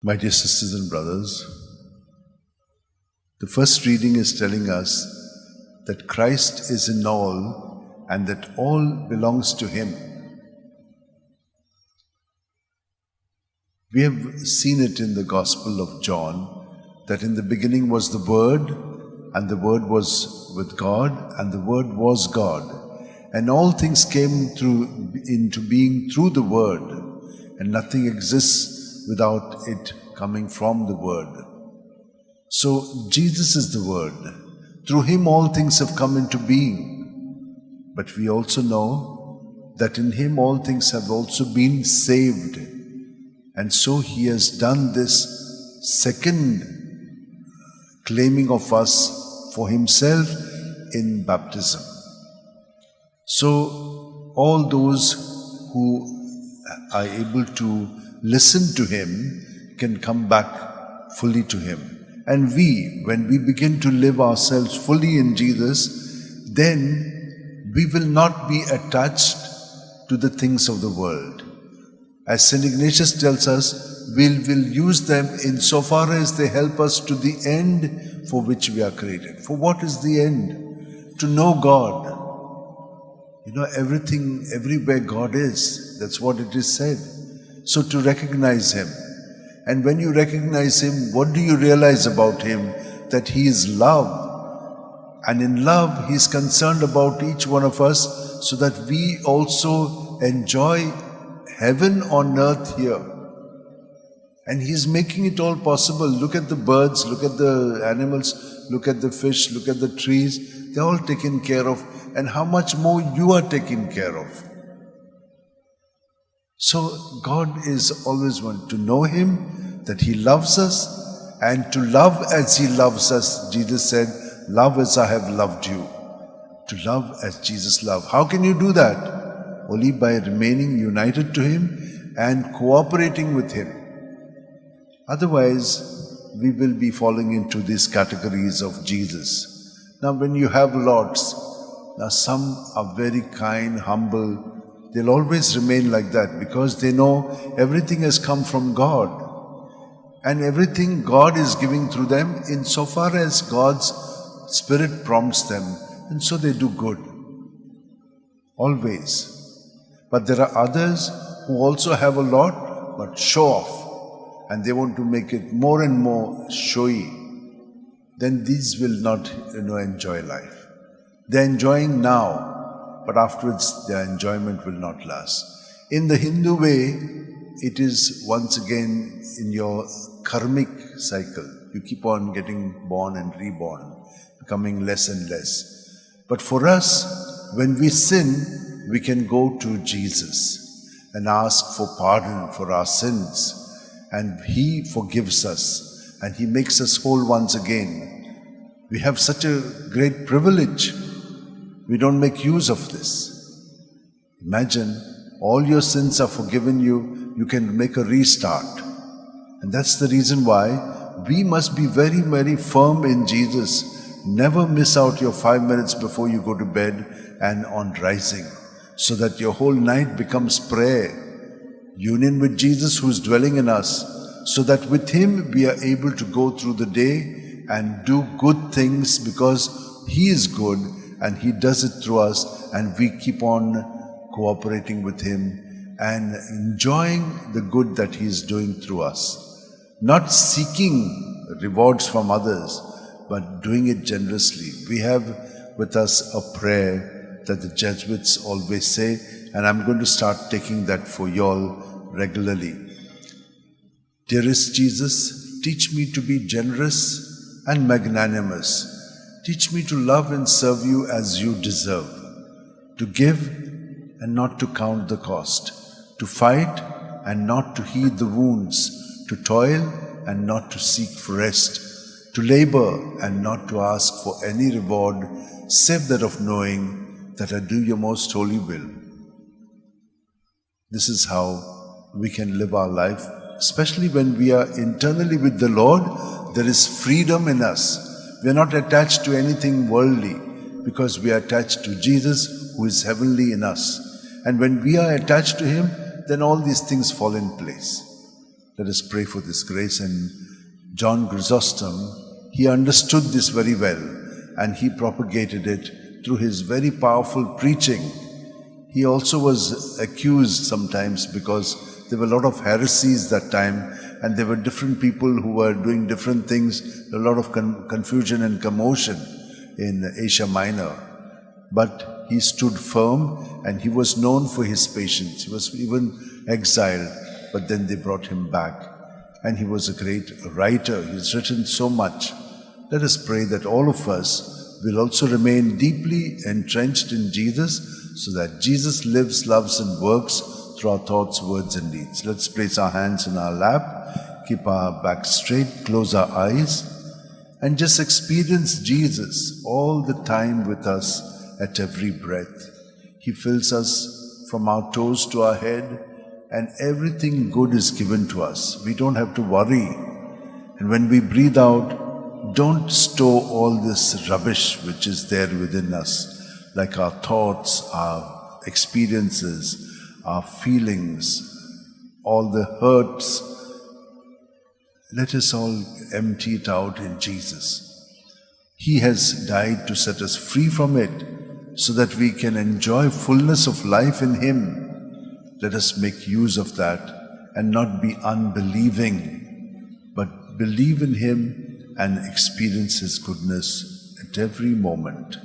My dear sisters and brothers, the first reading is telling us that Christ is in all and that all belongs to Him. We have seen it in the Gospel of John that in the beginning was the Word, and the Word was with God, and the Word was God. And all things came into being through the Word, and nothing exists without it coming from the Word. So Jesus is the Word. Through Him all things have come into being. But we also know that in Him all things have also been saved. And so He has done this second claiming of us for Himself in baptism. So all those who are able to listen to Him can come back fully to Him. And we, when we begin to live ourselves fully in Jesus, then we will not be attached to the things of the world. As St. Ignatius tells us, we will use them insofar as they help us to the end for which we are created. For what is the end? To know God. You know, everything, everywhere God is. That's what it is said. So to recognize Him. And when you recognize Him, what do you realize about Him? That He is love. And in love, He is concerned about each one of us so that we also enjoy heaven on earth here. And He is making it all possible. Look at the birds, look at the animals, look at the fish, look at the trees. They're all taken care of. And how much more you are taken care of. So God is always one to know Him, that He loves us, and to love as He loves us. Jesus said, love as I have loved you. To love as Jesus loved. How can you do that? Only by remaining united to Him and cooperating with Him. Otherwise, we will be falling into these categories of Jesus. Now when you have lots, now some are very kind, humble. They'll always remain like that because they know everything has come from God. And everything God is giving through them insofar as God's Spirit prompts them. And so they do good. Always. But there are others who also have a lot but show off. And they want to make it more and more showy. Then these will not, enjoy life. They're enjoying now, but afterwards their enjoyment will not last. In the Hindu way, it is once again in your karmic cycle. You keep on getting born and reborn, becoming less and less. But for us, when we sin, we can go to Jesus and ask for pardon for our sins. And He forgives us and He makes us whole once again. We have such a great privilege. We don't make use of this. Imagine, all your sins are forgiven you, you can make a restart. And that's the reason why we must be very, very firm in Jesus. Never miss out your 5 minutes before you go to bed and on rising, so that your whole night becomes prayer. Union with Jesus who is dwelling in us, so that with Him we are able to go through the day and do good things because He is good. And He does it through us, and we keep on cooperating with Him and enjoying the good that He is doing through us. Not seeking rewards from others, but doing it generously. We have with us a prayer that the Jesuits always say, and I'm going to start taking that for you all regularly. Dearest Jesus, teach me to be generous and magnanimous. Teach me to love and serve You as You deserve, to give and not to count the cost, to fight and not to heed the wounds, to toil and not to seek for rest, to labor and not to ask for any reward, save that of knowing that I do Your most holy will. This is how we can live our life, especially when we are internally with the Lord. There is freedom in us. We are not attached to anything worldly because we are attached to Jesus who is heavenly in us. And when we are attached to Him, then all these things fall in place. Let us pray for this grace. And John Chrysostom, he understood this very well, and he propagated it through his very powerful preaching. He also was accused sometimes because there were a lot of heresies that time, and there were different people who were doing different things, a lot of confusion and commotion in Asia Minor. But he stood firm, and he was known for his patience. He was even exiled, but then they brought him back. And he was a great writer. He's written so much. Let us pray that all of us will also remain deeply entrenched in Jesus, so that Jesus lives, loves, and works through our thoughts, words, and deeds. Let's place our hands in our lap, keep our back straight, close our eyes, and just experience Jesus all the time with us at every breath. He fills us from our toes to our head, and everything good is given to us. We don't have to worry. And when we breathe out, don't store all this rubbish which is there within us, like our thoughts, our experiences, our feelings, all the hurts. Let us all empty it out in Jesus. He has died to set us free from it, so that we can enjoy fullness of life in Him. Let us make use of that and not be unbelieving, but believe in Him and experience His goodness at every moment.